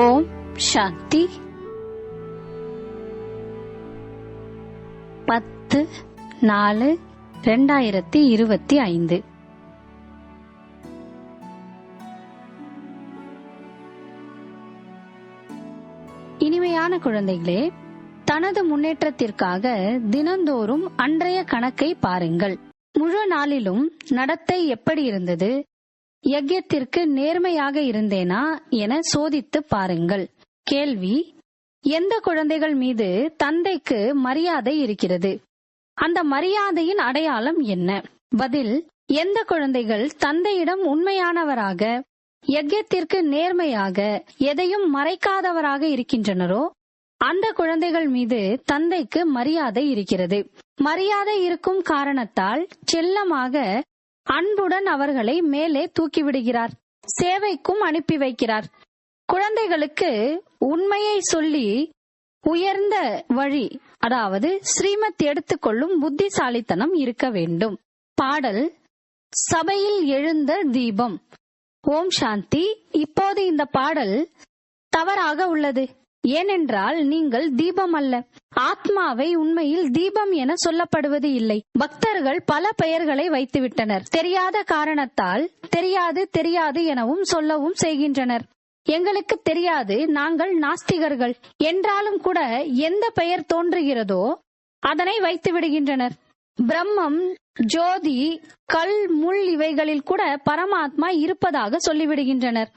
ஓம் சாந்தி. 10/4/2025. இனிமையான குழந்தைகளே, தனது முன்னேற்றத்திற்காக தினந்தோறும் அன்றைய கணக்கை பாருங்கள். முழு நாளிலும் நடத்தை எப்படி இருந்தது, யஜ்யத்திற்கு நேர்மையாக இருந்தேனா என சோதித்து பாருங்கள். கேள்வி: எந்த குழந்தைகள் மீது தந்தைக்கு மரியாதை இருக்கிறது? அந்த மரியாதையின் அடையாளம் என்ன? பதில்: எந்த குழந்தைகள் தந்தையிடம் உண்மையானவராக, யஜ்யத்திற்கு நேர்மையாக, எதையும் மறைக்காதவராக இருக்கின்றனரோ அந்த குழந்தைகள் மீது தந்தைக்கு மரியாதை இருக்கிறது. மரியாதை இருக்கும் காரணத்தால் செல்லமாக அன்புடன் அவர்களை மேலே தூக்கிவிடுகிறார், சேவைக்கும் அனுப்பி வைக்கிறார். குழந்தைகளுக்கு உண்மையை சொல்லி உயர்ந்த வழி, அதாவது ஸ்ரீமத் எடுத்துக்கொள்ளும் புத்திசாலித்தனம் இருக்க வேண்டும். பாடல்: சபையில் எழுந்த தீபம். ஓம் சாந்தி. இப்போது இந்த பாடல் தவறாக உள்ளது. ஏனென்றால் நீங்கள் தீபம் அல்ல. ஆத்மாவை உண்மையில் தீபம் என சொல்லப்படுவது இல்லை. பக்தர்கள் பல பெயர்களை வைத்துவிட்டனர். தெரியாத காரணத்தால் தெரியாது எனவும் சொல்லவும் செய்கின்றனர். எங்களுக்கு தெரியாது, நாங்கள் நாஸ்திகர்கள் என்றாலும் கூட எந்த பெயர் தோன்றுகிறதோ அதனை வைத்து விடுகின்றனர். பிரம்மம், ஜோதி, கல், முள் இவைகளில் கூட பரமாத்மா இருப்பதாக சொல்லிவிடுகின்றனர்.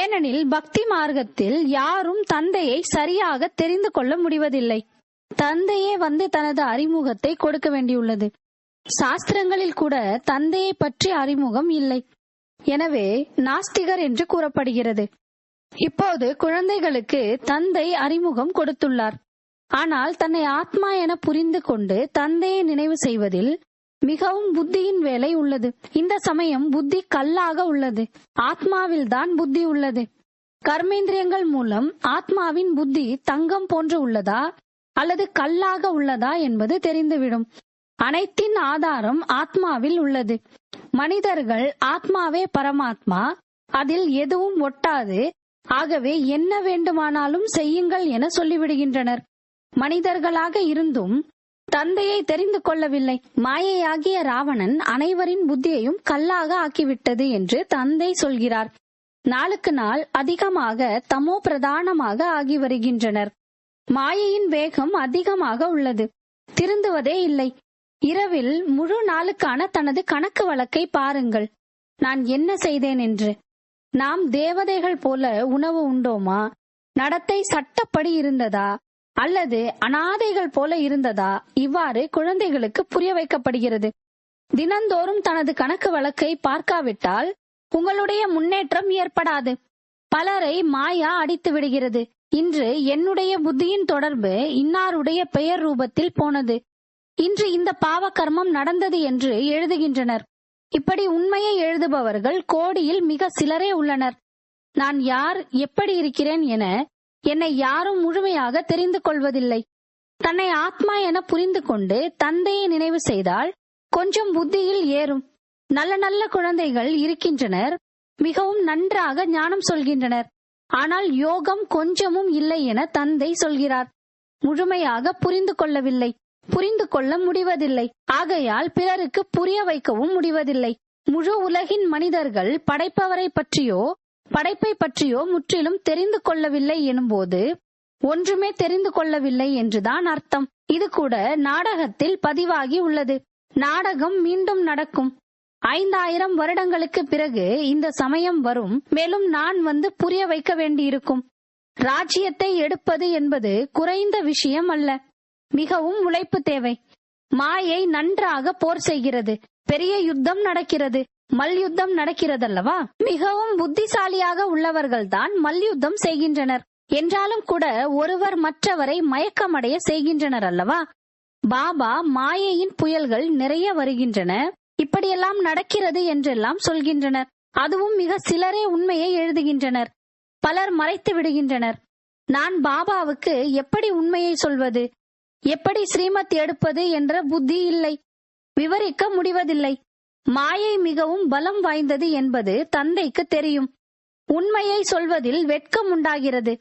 ஏனெனில் பக்தி மார்க்கத்தில் யாரும் தந்தையை சரியாக தெரிந்து கொள்ள முடிவதில்லை. தந்தையே வந்து தனது அறிமுகத்தை கொடுக்க வேண்டியுள்ளது. சாஸ்திரங்களில் கூட தந்தையை பற்றி அறிமுகம் இல்லை. எனவே நாஸ்திகர் என்று கூறப்படுகிறது. இப்போது குழந்தைகளுக்கு தந்தை அறிமுகம் கொடுத்துள்ளார். ஆனால் தன்னை ஆத்மா என புரிந்து கொண்டு தந்தையை நினைவு செய்வதில் மிகவும் புத்தியின் வேலை உள்ளது. இந்த சமயம் புத்தி கல்லாக உள்ளது. ஆத்மாவில் தான் புத்தி உள்ளது. கர்மேந்திரியங்கள் மூலம் ஆத்மாவின் புத்தி தங்கம் போன்று உள்ளதா அல்லது கல்லாக உள்ளதா என்பது தெரிந்துவிடும். அனைத்தின் ஆதாரம் ஆத்மாவில் உள்ளது. மனிதர்கள் ஆத்மாவே பரமாத்மா, அதில் எதுவும் ஒட்டாது, ஆகவே என்ன வேண்டுமானாலும் செய்யுங்கள் என சொல்லிவிடுகின்றனர். மனிதர்களாக இருந்தும் தந்தையை தெரிந்து கொள்ளவில்லை. மாயையாகிய ராவணன் அனைவரின் புத்தியையும் கல்லாக ஆக்கிவிட்டது என்று தந்தை சொல்கிறார். நாளுக்கு நாள் அதிகமாக தமோ பிரதானமாக ஆகி வருகின்றனர். மாயையின் வேகம் அதிகமாக உள்ளது. திருந்துவதே இல்லை. இரவில் முழு நாளுக்கான தனது கணக்கு வழக்கை பாருங்கள். நான் என்ன செய்தேன் என்று. நாம் தேவதைகள் போல உணவு உண்டோமா? நடத்தை சட்டப்படி இருந்ததா அல்லது அனாதைகள் போல இருந்ததா? இவ்வாறு குழந்தைகளுக்கு புரிய வைக்கப்படுகிறது. தினந்தோறும் தனது கணக்கு வழக்கை பார்க்காவிட்டால் உங்களுடைய முன்னேற்றம் ஏற்படாது. பலரை மாயா அடித்து விடுகிறது. இன்று என்னுடைய புத்தியின் தொடர்பு இன்னாருடைய பெயர் ரூபத்தில் போனது, இன்று இந்த பாவ கர்மம் நடந்தது என்று எழுதுகின்றனர். இப்படி உண்மையை எழுதுபவர்கள் கோடியில் மிக சிலரே உள்ளனர். நான் யார், எப்படி இருக்கிறேன் என என்னை யாரும் முழுமையாக தெரிந்து கொள்வதில்லை. தன்னை ஆத்மா என புரிந்து கொண்டு தந்தையை நினைவு செய்தால் கொஞ்சம் புத்தியில் ஏறும். நல்ல நல்ல குழந்தைகள் இருக்கின்றனர், மிகவும் நன்றாக ஞானம் சொல்கின்றனர். ஆனால் யோகம் கொஞ்சமும் இல்லை என தந்தை சொல்கிறார். முழுமையாக புரிந்து கொள்ளவில்லை, புரிந்து கொள்ள முடிவதில்லை. ஆகையால் பிறருக்கு புரிய வைக்கவும் முடிவதில்லை. முழு உலகின் மனிதர்கள் படைப்பவரை பற்றியோ படைப்பை பற்றியோ முற்றிலும் தெரிந்து கொள்ளவில்லை எனும்போது ஒன்றுமே தெரிந்து கொள்ளவில்லை என்றுதான் அர்த்தம். இது கூட நாடகத்தில் பதிவாகி உள்ளது. நாடகம் மீண்டும் நடக்கும். 5000 வருடங்களுக்கு பிறகு இந்த சமயம் வரும். மேலும் நான் வந்து புரிய வைக்க வேண்டியிருக்கும். ராஜ்யத்தை எடுப்பது என்பது குறைந்த விஷயம் அல்ல. மிகவும் உழைப்பு தேவை. மாயை நன்றாக போர் செய்கிறது. பெரிய யுத்தம் நடக்கிறது. மல்யுத்தம் நடக்கிறதல்லவா? மிகவும் புத்திசாலியாக உள்ளவர்கள்தான் மல்யுத்தம் செய்கின்றனர். என்றாலும் கூட ஒருவர் மற்றவரை மயக்கமடைய செய்கின்றனர் அல்லவா? பாபா மாயையின் புயல்கள் நிறைய வருகின்றன, இப்படியெல்லாம் நடக்கிறது என்றெல்லாம் சொல்கின்றனர். அதுவும் மிக சிலரே உண்மையை எழுதுகின்றனர். பலர் மறைத்து விடுகின்றனர். நான் பாபாவுக்கு எப்படி உண்மையை சொல்வது, எப்படி ஸ்ரீமத் எடுப்பது என்ற புத்தி இல்லை. விவரிக்க முடிவதில்லை. மாயை மிகவும் பலம் வாய்ந்தது என்பது தந்தைக்கு தெரியும். உண்மையை சொல்வதில் வெட்கம் உண்டாகிறது.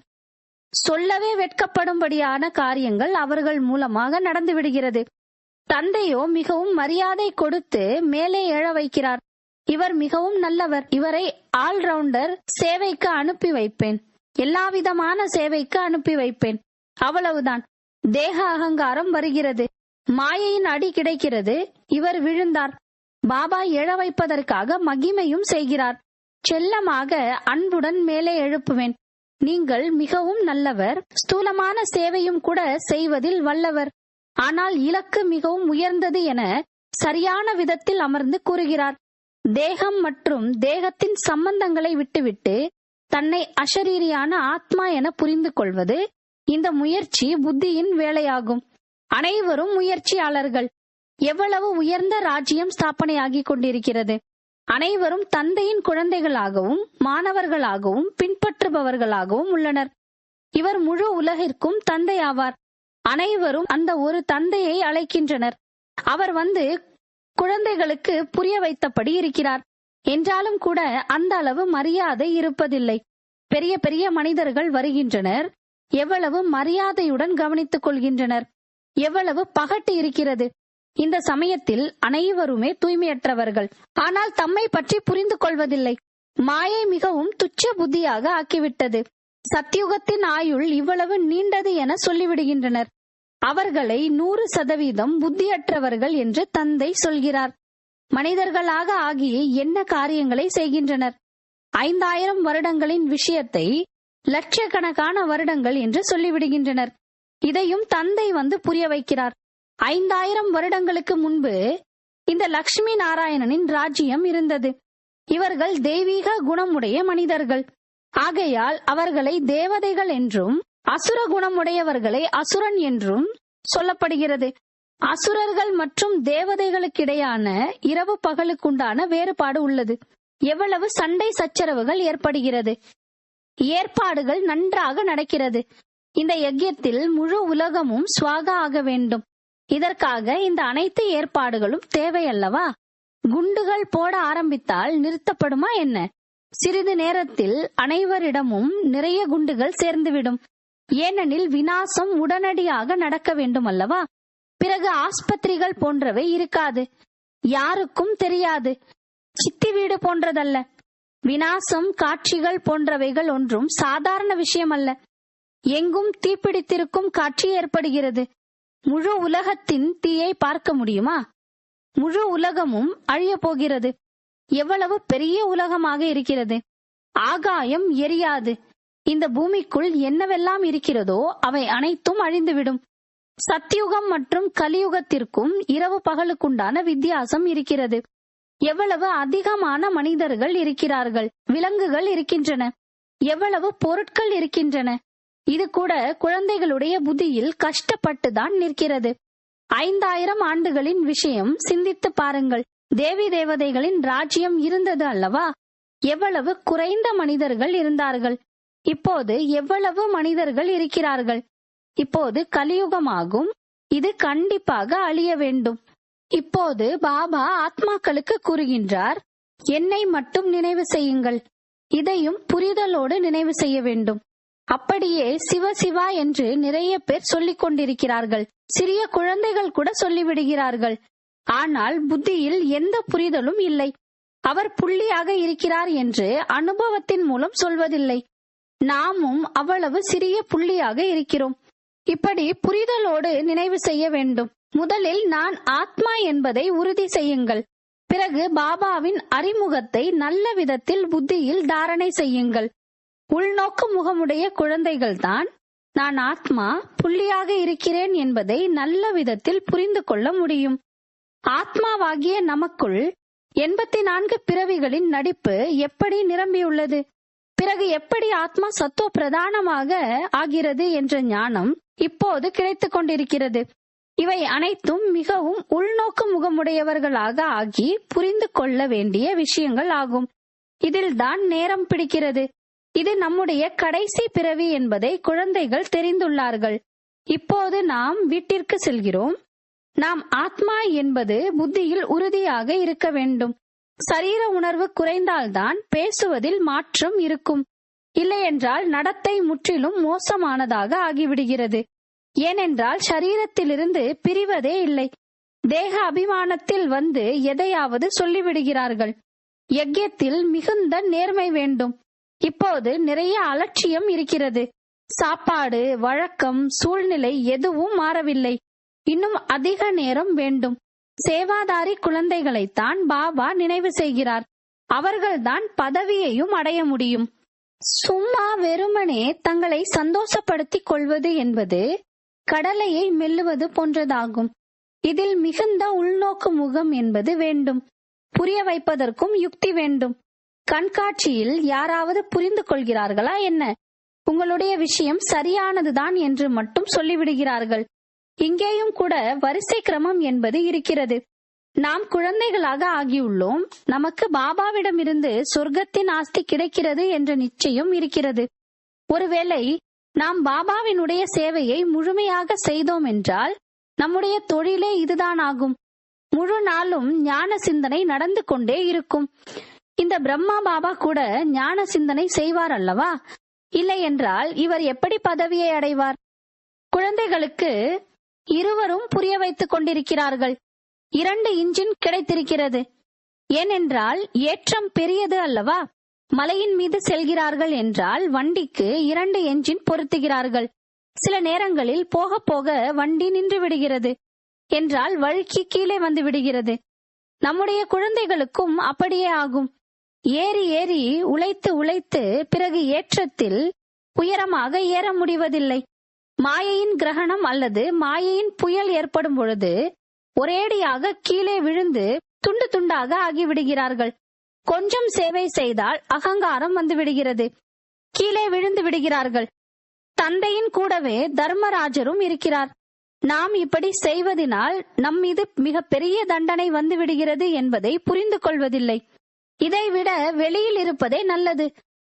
சொல்லவே வெட்கப்படும்படியான காரியங்கள் அவர்கள் மூலமாக நடந்து விடுகிறது. தந்தையோ மிகவும் மரியாதை கொடுத்து மேலே எழ வைக்கிறார். இவர் மிகவும் நல்லவர், இவரை ஆல்ரவுண்டர் சேவைக்கு அனுப்பி வைப்பேன், எல்லாவிதமான சேவைக்கு அனுப்பி வைப்பேன். அவ்வளவுதான். தேக அகங்காரம் வருகிறது, மாயையின் அடி கிடைக்கிறது. இவர் விழுந்தார். பாபா எழ வைப்பதற்காக மகிமையும் செய்கிறார். செல்லமாக அன்புடன் மேலே எழுப்புவேன். நீங்கள் மிகவும் நல்லவர், ஸ்தூலமான சேவையும் கூட செய்வதில் வல்லவர். ஆனால் இலக்கு மிகவும் உயர்ந்தது என சரியான விதத்தில் அமர்ந்து கூறுகிறார். தேகம் மற்றும் தேகத்தின் சம்பந்தங்களை விட்டுவிட்டு தன்னை அஷரீரியான ஆத்மா என புரிந்து கொள்வது இந்த முயற்சி புத்தியின் வேலையாகும். அனைவரும் முயற்சியாளர்கள். எவ்வளவு உயர்ந்த ராஜ்யம் ஸ்தாபனையாகிக் கொண்டிருக்கிறது. அனைவரும் தந்தையின் குழந்தைகளாகவும் மாணவர்களாகவும் பின்பற்றுபவர்களாகவும் உள்ளனர். இவர் முழு உலகிற்கும் தந்தை ஆவார். அனைவரும் அந்த ஒரு தந்தையை அழைக்கின்றனர். அவர் வந்து குழந்தைகளுக்கு புரிய வைத்தபடி இருக்கிறார். என்றாலும் கூட அந்த அளவு மரியாதை இருப்பதில்லை. பெரிய பெரிய மனிதர்கள் வருகின்றனர். எவ்வளவு மரியாதையுடன் கவனித்துக் கொள்கின்றனர். எவ்வளவு பகட்டு இருக்கிறது. இந்த சமயத்தில் அனைவருமே தூய்மையற்றவர்கள். ஆனால் தம்மை பற்றி புரிந்து கொள்வதில்லை. மாயை மிகவும் துச்ச புத்தியாக ஆக்கிவிட்டது. சத்யுகத்தின் ஆயுள் இவ்வளவு நீண்டது என சொல்லிவிடுகின்றனர். அவர்களை 100% புத்தியற்றவர்கள் என்று தந்தை சொல்கிறார். மனிதர்களாக ஆகி என்ன காரியங்களை செய்கின்றனர்? 5000 வருடங்களின் விஷயத்தை லட்சக்கணக்கான வருடங்கள் என்று சொல்லிவிடுகின்றனர். இதையும் தந்தை வந்து புரிய வைக்கிறார். 5000 வருடங்களுக்கு முன்பு இந்த லட்சுமி நாராயணனின் ராஜ்யம் இருந்தது. இவர்கள் தெய்வீக குணமுடைய மனிதர்கள். ஆகையால் அவர்களை தேவதைகள் என்றும் அசுர குணமுடையவர்களை அசுரன் என்றும் சொல்லப்படுகிறது. அசுரர்கள் மற்றும் தேவதைகளுக்கிடையான இரவு பகலுக்குண்டான வேறுபாடு உள்ளது. எவ்வளவு சண்டை சச்சரவுகள் ஏற்படுகிறது. ஏற்பாடுகள் நன்றாக நடக்கிறது. இந்த யஜ்யத்தில் முழு உலகமும் ஸ்வாகா ஆக வேண்டும். இதற்காக இந்த அனைத்து ஏற்பாடுகளும் தேவையல்லவா? குண்டுகள் போட ஆரம்பித்தால் நிறுத்தப்படுமா என்ன? சிறிது நேரத்தில் அனைவரிடமும் நிறைய குண்டுகள் சேர்ந்துவிடும். ஏனெனில் விநாசம் உடனடியாக நடக்க வேண்டும் அல்லவா? பிறகு ஆஸ்பத்திரிகள் போன்றவை இருக்காது. யாருக்கும் தெரியாது. சித்தி வீடு போன்றதல்ல. விநாசம் காட்சிகள் போன்றவைகள் ஒன்றும் சாதாரண விஷயம் அல்ல. எங்கும் தீப்பிடித்திருக்கும் காட்சி ஏற்படுகிறது. முழு உலகத்தின் தீயை பார்க்க முடியுமா? முழு உலகமும் அழிய போகிறது. எவ்வளவு பெரிய உலகமாக இருக்கிறது. ஆகாயம் எரியாது. இந்த பூமிக்குள் என்னவெல்லாம் இருக்கிறதோ அவை அனைத்தும் அழிந்துவிடும். சத்யுகம் மற்றும் கலியுகத்திற்கும் இரவு பகலுக்குண்டான வித்தியாசம் இருக்கிறது. எவ்வளவு அதிகமான மனிதர்கள் இருக்கிறார்கள். விலங்குகள் இருக்கின்றன. எவ்வளவு பொருட்கள் இருக்கின்றன. இது கூட குழந்தைகளுடைய புத்தியில் கஷ்டப்பட்டுதான் நிற்கிறது. 5000 ஆண்டுகளின் விஷயம் சிந்தித்து பாருங்கள். தேவி தேவதைகளின் ராஜ்யம் இருந்தது அல்லவா? எவ்வளவு குறைந்த மனிதர்கள் இருந்தார்கள். இப்போது எவ்வளவு மனிதர்கள் இருக்கிறார்கள். இப்போது கலியுகமாகும். இது கண்டிப்பாக அழிய வேண்டும். இப்போது பாபா ஆத்மாக்களுக்கு கூறுகின்றார், என்னை மட்டும் நினைவு செய்யுங்கள். இதையும் புரிதலோடு நினைவு செய்ய வேண்டும். அப்படியே சிவ சிவா என்று நிறைய பேர் சொல்லிக் கொண்டிருக்கிறார்கள். சிறிய குழந்தைகள் கூட சொல்லிவிடுகிறார்கள். ஆனால் புத்தியில் எந்த புரிதலும் இல்லை. அவர் புள்ளியாக இருக்கிறார் என்று அனுபவத்தின் மூலம் சொல்வதில்லை. நாமும் அவ்வளவு சிறிய புள்ளியாக இருக்கிறோம். இப்படி புரிதலோடு நினைவு செய்ய வேண்டும். முதலில் நான் ஆத்மா என்பதை உறுதி செய்யுங்கள். பிறகு பாபாவின் அறிமுகத்தை நல்ல விதத்தில் புத்தியில் தாரணை செய்யுங்கள். உள்நோக்கு முகமுடைய குழந்தைகள்தான் நான் ஆத்மா புள்ளியாக இருக்கிறேன் என்பதை நல்ல விதத்தில் புரிந்து கொள்ள முடியும். ஆத்மாவாகிய நமக்குள் 84 பிறவிகளின் நடிப்பு எப்படி நிரம்பியுள்ளது. பிறகு எப்படி ஆத்மா சத்துவ பிரதானமாக ஆகிறது என்ற ஞானம் இப்போது கிடைத்துக் கொண்டிருக்கிறது. இவை அனைத்தும் மிகவும் உள்நோக்கு முகமுடையவர்களாக ஆகி புரிந்து கொள்ள வேண்டிய விஷயங்கள் ஆகும். இதில்தான் நேரம் பிடிக்கிறது. இது நம்முடைய கடைசி பிறவி என்பதை குழந்தைகள் தெரிந்துள்ளார்கள். இப்போது நாம் வீட்டிற்கு செல்கிறோம். நாம் ஆத்மா என்பது புத்தியில் உறுதியாக இருக்க வேண்டும். சரீர உணர்வு குறைந்தால்தான் பேசுவதில் மாற்றம் இருக்கும். இல்லையென்றால் நடத்தை முற்றிலும் மோசமானதாக ஆகிவிடுகிறது. ஏனென்றால் சரீரத்திலிருந்து பிரிவதே இல்லை. தேக அபிமானத்தில் வந்து எதையாவது சொல்லிவிடுகிறார்கள். யஜ்யத்தில் மிகுந்த நேர்மை வேண்டும். இப்போது நிறைய அலட்சியம் இருக்கிறது. சாப்பாடு, வழக்கம், சூழ்நிலை எதுவும் மாறவில்லை. இன்னும் அதிக நேரம் வேண்டும். சேவாதாரி குழந்தைகளைத்தான் பாபா நினைவு செய்கிறார். அவர்கள்தான் பதவியையும் அடைய முடியும். சும்மா வெறுமனே தங்களை சந்தோஷப்படுத்திக் கொள்வது என்பது கடலையை மெல்லுவது போன்றதாகும். இதில் மிகுந்த உள்நோக்கு முகம் என்பது வேண்டும். புரிய வைப்பதற்கும் யுக்தி வேண்டும். கண்காட்சியில் யாராவது புரிந்து கொள்கிறார்களா என்ன? உங்களுடைய விஷயம் சரியானதுதான் என்று மட்டும் சொல்லிவிடுகிறார்கள். இங்கேயும் கூட வரிசை கிரமம் என்பது இருக்கிறது. நாம் குழந்தைகளாக ஆகியுள்ளோம். நமக்கு பாபாவிடமிருந்து சொர்க்கத்தின் ஆஸ்தி கிடைக்கிறது என்ற நிச்சயம் இருக்கிறது. ஒருவேளை நாம் பாபாவினுடைய சேவையை முழுமையாக செய்தோம் என்றால் நம்முடைய தொழிலே இதுதான் ஆகும். முழு நாளும் ஞான சிந்தனை நடந்து கொண்டே இருக்கும். இந்த பிரம்மா பாபா கூட ஞான சிந்தனை செய்வார் அல்லவா? இல்லை என்றால் இவர் எப்படி பதவியை அடைவார்? குழந்தைகளுக்கு இருவரும் புரிய வைத்துக் கொண்டிருக்கிறார்கள். 2 இன்ஜின் கிடைத்திருக்கிறது. ஏனென்றால் ஏற்றம் பெரியது அல்லவா? மலையின் மீது செல்கிறார்கள் என்றால் வண்டிக்கு 2 என்ஜின் பொருத்துகிறார்கள். சில நேரங்களில் போக போக வண்டி நின்று விடுகிறது என்றால் வழுக்கி கீழே வந்து விடுகிறது. நம்முடைய குழந்தைகளுக்கும் அப்படியே ஆகும். ஏறி ஏறி உழைத்து உழைத்து பிறகு ஏற்றத்தில் உயரமாக ஏற முடிவதில்லை. மாயையின் கிரகணம் அல்லது மாயையின் புயல் ஏற்படும் பொழுது ஒரேடியாக கீழே விழுந்து துண்டு துண்டாக ஆகிவிடுகிறார்கள். கொஞ்சம் சேவை செய்தால் அகங்காரம் வந்து விடுகிறது. கீழே விழுந்து விடுகிறார்கள். தந்தையின் கூடவே தர்மராஜரும் இருக்கிறார். நாம் இப்படி செய்வதனால் நம் மீது மிக பெரிய தண்டனை வந்து விடுகிறது என்பதை புரிந்து கொள்வதில்லை. இதைவிட வெளியில் இருப்பதே நல்லது.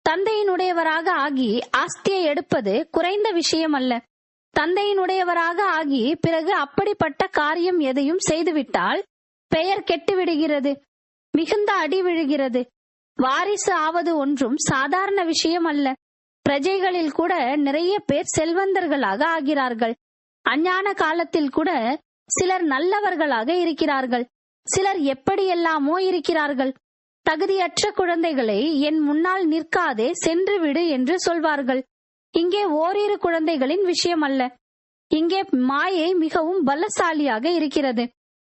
தந்தையினுடையவராக ஆகி ஆஸ்தியை எடுப்பது குறைந்த விஷயம் அல்ல. தந்தையினுடையவராக ஆகி பிறகு அப்படிப்பட்ட காரியம் எதையும் செய்துவிட்டால் பெயர் கெட்டுவிடுகிறது. மிகுந்த அடி விழுகிறது. வாரிசு ஆவது ஒன்றும் சாதாரண விஷயம் அல்ல. பிரஜைகளில் கூட நிறைய பேர் செல்வந்தர்களாக ஆகிறார்கள். அஞ்ஞான காலத்தில் கூட சிலர் நல்லவர்களாக இருக்கிறார்கள். சிலர் எப்படியெல்லாமோ இருக்கிறார்கள். தகுதியற்ற குழந்தைகளை என் முன்னால் நிற்காதே சென்று விடு என்று சொல்வார்கள். இங்கே ஓரிரு குழந்தைகளின் விஷயம் அல்ல. இங்கே மாயை மிகவும் பலசாலியாக இருக்கிறது.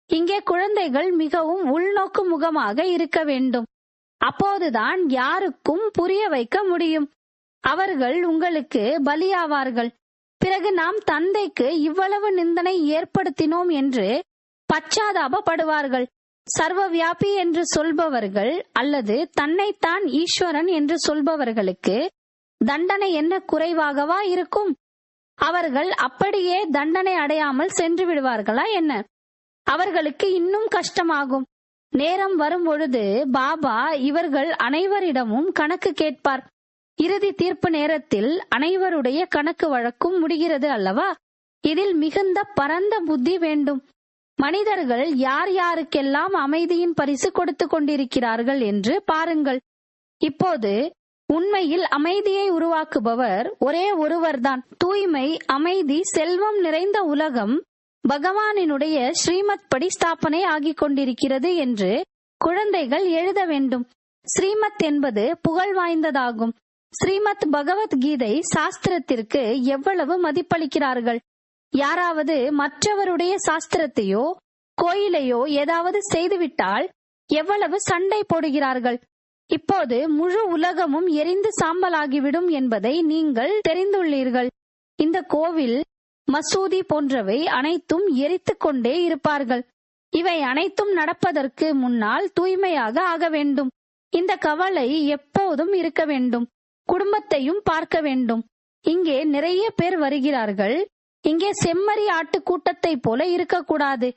இங்கே குழந்தைகள் மிகவும் உள்நோக்கு முகமாக இருக்க வேண்டும். அப்போதுதான் யாருக்கும் புரிய வைக்க முடியும். அவர்கள் உங்களுக்கு பலியாவார்கள். பிறகு நாம் தந்தைக்கு இவ்வளவு நிந்தனை ஏற்படுத்தினோம் என்று பச்சாதாபப்படுவார்கள். சர்வ வியாபி என்று சொல்பவர்கள் அல்லது தன்னைத்தான் ஈஸ்வரன் என்று சொல்பவர்களுக்கு தண்டனை என்ன குறைவாகவா இருக்கும்? அவர்கள் அப்படியே தண்டனை அடையாமல் சென்று விடுவார்களா என்ன? அவர்களுக்கு இன்னும் கஷ்டமாகும். நேரம் வரும் பொழுது பாபா இவர்கள் அனைவரிடமும் கணக்கு கேட்பார். இறுதி தீர்ப்பு நேரத்தில் அனைவருடைய கணக்கு வழக்கும் முடிகிறது அல்லவா? இதில் மிகுந்த பரந்த புத்தி வேண்டும். மனிதர்கள் யார் யாருக்கெல்லாம் அமைதியின் பரிசு கொடுத்து கொண்டிருக்கிறார்கள் என்று பாருங்கள். இப்போது உண்மையில் அமைதியை உருவாக்குபவர் ஒரே ஒருவர்தான். தூய்மை, அமைதி, செல்வம் நிறைந்த உலகம் பகவானினுடைய ஸ்ரீமத் படி ஸ்தாபனை ஆகிக் கொண்டிருக்கிறது என்று குழந்தைகள் எழுத வேண்டும். ஸ்ரீமத் என்பது புகழ் வாய்ந்ததாகும். ஸ்ரீமத் பகவத்கீதை சாஸ்திரத்திற்கு எவ்வளவு மதிப்பளிக்கிறார்கள். யாராவது மற்றவருடைய சாஸ்திரத்தையோ கோயிலையோ ஏதாவது செய்துவிட்டால் எவ்வளவு சண்டை போடுகிறார்கள். இப்போது முழு உலகமும் எரிந்து சாம்பலாகிவிடும் என்பதை நீங்கள் தெரிந்துள்ளீர்கள். இந்த கோவில், மசூதி போன்றவை அனைத்தும் எரித்து கொண்டே இருப்பார்கள். இவை அனைத்தும் நடப்பதற்கு முன்னால் தூய்மையாக ஆக வேண்டும். இந்த கவலை எப்போதும் இருக்க வேண்டும். குடும்பத்தையும் பார்க்க வேண்டும். இங்கே நிறைய பேர் வருகிறார்கள். இங்கே செம்மறி ஆட்டு கூட்டத்தை போல இருக்கக்கூடாது.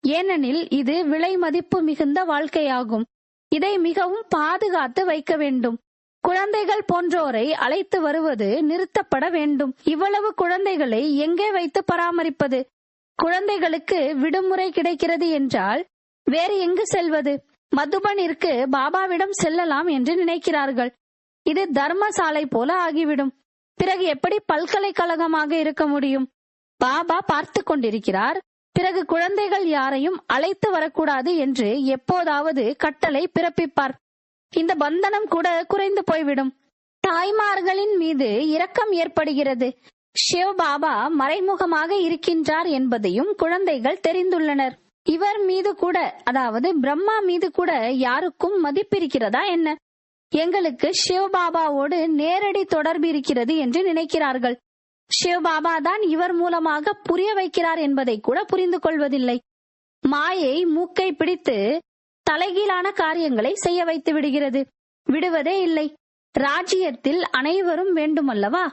ஏனெனில் இது விலை மதிப்பு மிகுந்த வாழ்க்கையாகும். இதை மிகவும் பாதுகாத்து வைக்க வேண்டும். குழந்தைகள் போன்றோரை அழைத்து வருவது நிறுத்தப்பட வேண்டும். இவ்வளவு குழந்தைகளை எங்கே வைத்து பராமரிப்பது? குழந்தைகளுக்கு விடுமுறை கிடைக்கிறது என்றால் வேறு எங்கு செல்வது? மதுபனிற்கு பாபாவிடம் செல்லலாம் என்று நினைக்கிறார்கள். இது தர்மசாலை போல ஆகிவிடும். பிறகு எப்படி பல்கலைக்கழகமாக இருக்க முடியும்? பாபா பார்த்து கொண்டிருக்கிறார். பிறகு குழந்தைகள் யாரையும் அழைத்து வரக்கூடாது என்று எப்போதாவது கட்டளை பிறப்பிப்பார். இந்த பந்தனம் கூட குறைந்து போய்விடும். தாய்மார்களின் மீது இரக்கம் ஏற்படுகிறது. சிவ் பாபா மறைமுகமாக இருக்கின்றார் என்பதையும் குழந்தைகள் தெரிந்துள்ளனர். இவர் மீது கூட, அதாவது பிரம்மா மீது கூட யாருக்கும் மதிப்பிருக்கிறதா என்ன? எங்களுக்கு சிவ் பாபாவோடு நேரடி தொடர்பு இருக்கிறது என்று நினைக்கிறார்கள். சிவ் பாபா தான் இவர் மூலமாக புரிய வைக்கிறார் என்பதை கூட புரிந்து கொள்வதில்லை. மாயை மூக்கை பிடித்து தலைகீழான காரியங்களை செய்ய வைத்து விடுகிறது. விடுவதே இல்லை. ராஜ்யத்தில் அனைவரும் வேண்டுமல்லவா?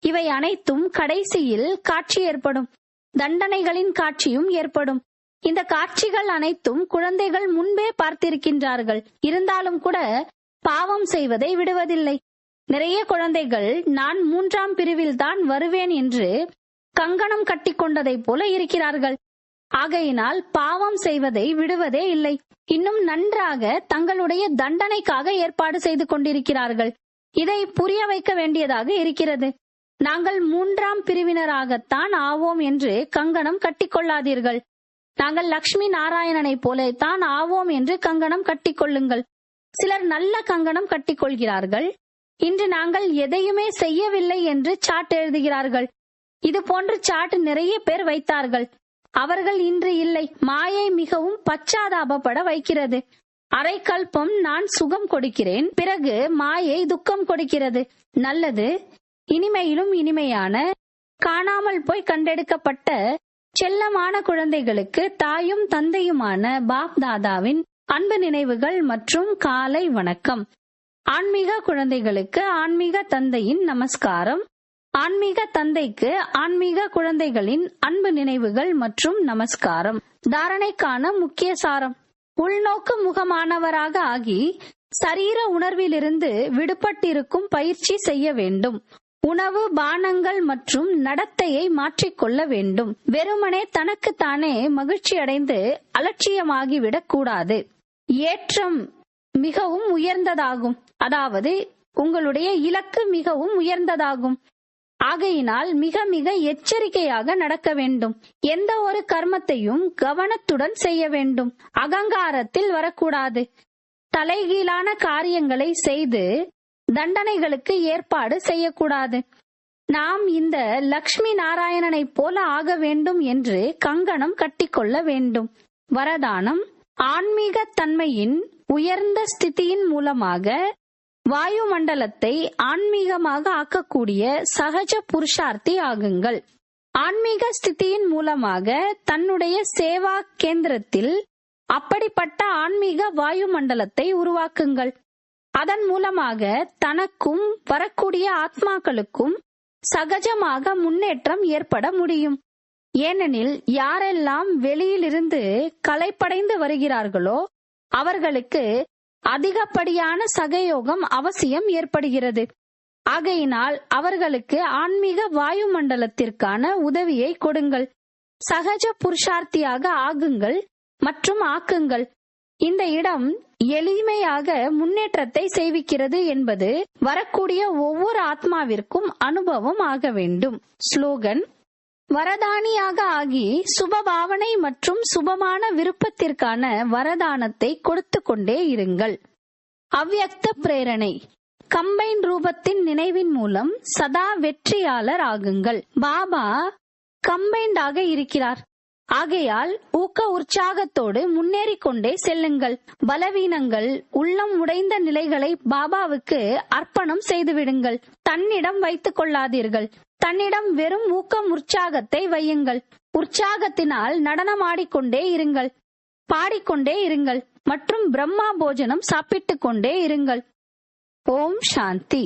இவை அனைத்தும் கடைசியில் காட்சி ஏற்படும். தண்டனைகளின் காட்சியும் ஏற்படும். இந்த காட்சிகள் அனைத்தும் குழந்தைகள் முன்பே பார்த்திருக்கின்றார்கள். இருந்தாலும் கூட பாவம் செய்வதை விடுவதில்லை. நிறைய குழந்தைகள் நான் 3ஆம் பிரிவில் தான் வருவேன் என்று கங்கணம் கட்டி கொண்டதை போல இருக்கிறார்கள். ஆகையினால் பாவம் செய்வதை விடுவதே இல்லை. இன்னும் நன்றாக தங்களுடைய தண்டனைக்காக ஏற்பாடு செய்து கொண்டிருக்கிறார்கள். இதை புரிய வைக்க வேண்டியதாக இருக்கிறது. நாங்கள் 3ஆம் பிரிவினராகத்தான் ஆவோம் என்று கங்கணம் கட்டிக்கொள்ளாதீர்கள். நாங்கள் லட்சுமி நாராயணனை போலத்தான் ஆவோம் என்று கங்கணம் கட்டிக்கொள்ளுங்கள். சிலர் நல்ல கங்கணம் கட்டிக்கொள்கிறார்கள். இன்று நாங்கள் எதையுமே செய்யவில்லை என்று சாட் எழுதுகிறார்கள். இது போன்ற சாட் நிறைய பேர் வைத்தார்கள். அவர்கள் இன்று இல்லை. மாயை மிகவும் பச்சாதாபப்பட வைக்கிறது. அரை கல்பம் நான் சுகம் கொடுக்கிறேன், பிறகு மாயை துக்கம் கொடுக்கிறது. நல்லது, இனிமையிலும் இனிமையான காணாமல் போய் கண்டெடுக்கப்பட்ட செல்லமான குழந்தைகளுக்கு தாயும் தந்தையுமான பாப் தாதாவின் அன்பு நினைவுகள் மற்றும் காலை வணக்கம். ஆன்மீக குழந்தைகளுக்கு ஆன்மீக தந்தையின் நமஸ்காரம். ஆன்மீக தந்தைக்கு ஆன்மீக குழந்தைகளின் அன்பு நினைவுகள் மற்றும் நமஸ்காரம். தாரணைக்கான முக்கிய சாரம்: உள்நோக்கு முகமானவராக ஆகி சரீர உணர்விலிருந்து விடுபட்டிருக்கும் பயிற்சி செய்ய வேண்டும். உணவு, பானங்கள் மற்றும் நடத்தையை மாற்றிக்கொள்ள வேண்டும். வெறுமனே தனக்குத்தானே மகிழ்ச்சி அடைந்து அலட்சியமாகிவிடக் கூடாது. ஏற்றம் மிகவும் உயர்ந்ததாகும். அதாவது உங்களுடைய இலக்கு மிகவும் உயர்ந்ததாகும். ஆகையினால் மிக மிக எச்சரிக்கையாக நடக்க வேண்டும். எந்த ஒரு கர்மத்தையும் கவனத்துடன் செய்ய வேண்டும். அகங்காரத்தில் வரக்கூடாது. தலைகீழான காரியங்களை செய்து தண்டனைகளுக்கு ஏற்பாடு செய்யக்கூடாது. நாம் இந்த லட்சுமி நாராயணனை போல ஆக வேண்டும் என்று கங்கணம் கட்டிக்கொள்ள வேண்டும். வரதானம்: ஆன்மீக தன்மையின் உயர்ந்த ஸ்திதியின் மூலமாக வாயு மண்டலத்தை ஆன்மீகமாக ஆக்கக்கூடிய சகஜ புருஷார்த்தி ஆகுங்கள். ஆன்மீக ஸ்திதியின் மூலமாக தன்னுடைய சேவா கேந்திரத்தில் அப்படிப்பட்ட ஆன்மீக வாயு மண்டலத்தை உருவாக்குங்கள். அதன் மூலமாக தனக்கும் வரக்கூடிய ஆத்மாக்களுக்கும் சகஜமாக முன்னேற்றம் ஏற்பட முடியும். ஏனெனில் யாரெல்லாம் வெளியிலிருந்து களைப்படைந்து வருகிறார்களோ அவர்களுக்கு அதிகப்படியான சகயோகம் அவசியம் ஏற்படுகிறது. ஆகையினால் அவர்களுக்கு ஆன்மீக வாயு மண்டலத்திற்கான உதவியை கொடுங்கள். சகஜ புருஷார்த்தியாக ஆகுங்கள் மற்றும் ஆக்குங்கள். இந்த இடம் எளிமையாக முன்னேற்றத்தை செய்விக்கிறது என்பது வரக்கூடிய ஒவ்வொரு ஆத்மாவிற்கும் அனுபவம் ஆக வேண்டும். ஸ்லோகன்: வரதானியாக ஆகி சுபபாவனை மற்றும் சுபமான விருப்பத்திற்கான வரதானத்தை கொடுத்து கொண்டே இருங்கள். அவ்யக்த பிரேரணை: கம்பைன் ரூபத்தின் நினைவின் மூலம் சதா வெற்றியாளர் ஆகுங்கள். பாபா கம்பைண்டாக இருக்கிறார். ஆகையால் ஊக்க உற்சாகத்தோடு முன்னேறிக் கொண்டே செல்லுங்கள். பலவீனங்கள், உள்ளம் உடைந்த நிலைகளை பாபாவுக்கு அர்ப்பணம் செய்துவிடுங்கள். தன்னிடம் வைத்துக் கொள்ளாதீர்கள். தன்னிடம் வெறும் ஊக்கம் உற்சாகத்தை வையுங்கள். உற்சாகத்தினால் நடனமாடிக்கொண்டே இருங்கள், பாடிக்கொண்டே இருங்கள் மற்றும் பிரம்மா போஜனம் சாப்பிட்டுக் கொண்டே இருங்கள். ஓம் சாந்தி.